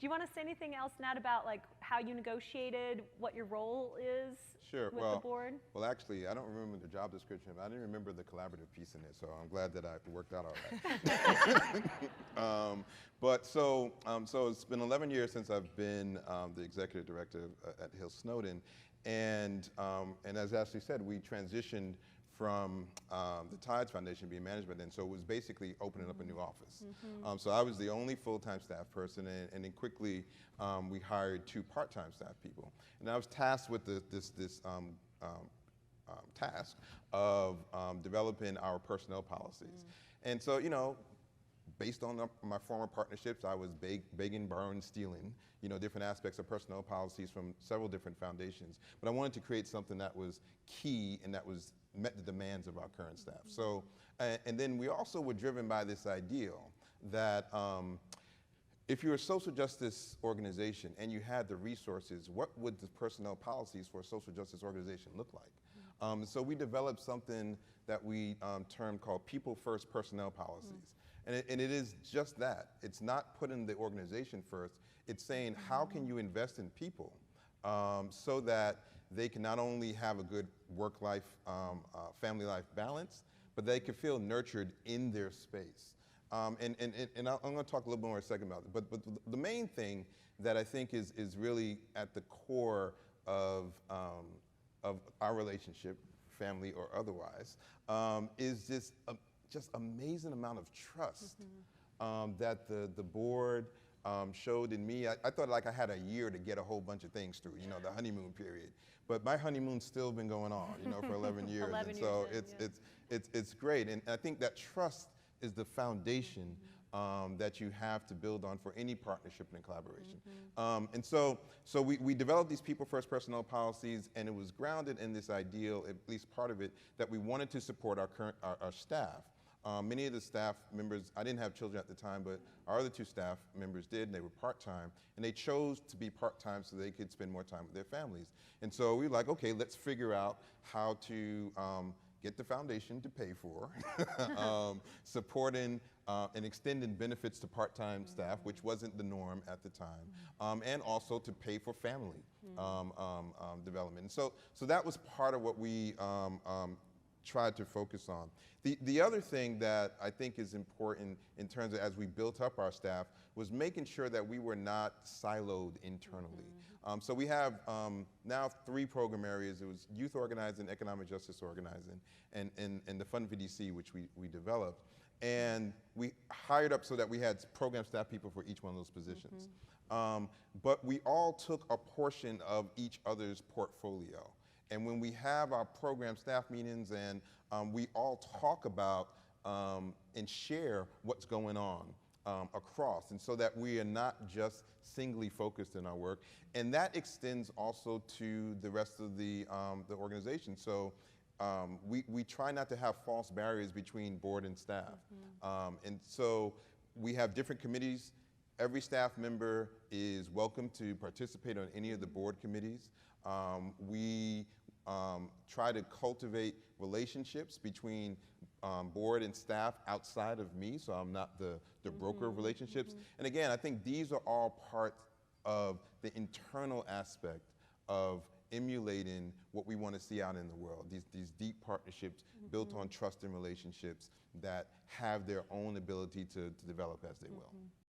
Do you want to say anything else, Nat, about like how you negotiated, what your role is with the board? Well, actually, I don't remember the job description, but I didn't remember the collaborative piece in it, so I'm glad that I worked out all right. So it's been 11 years since I've been the executive director at Hill Snowden, and as Ashley said, we transitioned from the Tides Foundation being management, and so it was basically opening up a new office. So I was the only full-time staff person, and then quickly we hired 2 part-time staff people. And I was tasked with this task of developing our personnel policies. And so, you know, based on my former partnerships, I was begging, borrowing, stealing, you know, different aspects of personnel policies from several different foundations. But I wanted to create something that was key and that was met the demands of our current staff. So, and then we also were driven by this ideal that if you're a social justice organization and you had the resources, what would the personnel policies for a social justice organization look like? So we developed something that we termed called People First Personnel Policies. And it is just that. It's not putting the organization first. It's saying, how can you invest in people so that they can not only have a good work-life, family-life balance, but they can feel nurtured in their space. I'm going to talk a little bit more in a second about it. But the main thing that I think is really at the core of our relationship, family or otherwise, is this just amazing amount of trust that the board showed in me. I thought like I had a year to get a whole bunch of things through, you know, the honeymoon period. But my honeymoon's still been going on, you know, for 11 years. 11 and years so in, it's great. And I think that trust is the foundation that you have to build on for any partnership and collaboration. And so we developed these people first personnel policies, and it was grounded in this ideal, at least part of it, that we wanted to support our staff. Many of the staff members, I didn't have children at the time, but our other 2 staff members did, and they were part-time, and they chose to be part-time so they could spend more time with their families. And so we were like, okay, let's figure out how to get the foundation to pay for, supporting and extending benefits to part-time staff, which wasn't the norm at the time, and also to pay for family development. And so that was part of what we tried to focus on. The other thing that I think is important in terms of as we built up our staff was making sure that we were not siloed internally. So we have now 3 program areas. It was youth organizing, economic justice organizing, and the Fund for DC, which we developed. And we hired up so that we had program staff people for each one of those positions. But we all took a portion of each other's portfolio. And when we have our program staff meetings and we all talk about and share what's going on across, and so that we are not just singly focused in our work. And that extends also to the rest of the organization. So we try not to have false barriers between board and staff. And so we have different committees. Every staff member is welcome to participate on any of the board committees. We try to cultivate relationships between board and staff outside of me, so I'm not the broker of relationships. And again, I think these are all part of the internal aspect of emulating what we want to see out in the world, these deep partnerships built on trust and relationships that have their own ability to develop as they will.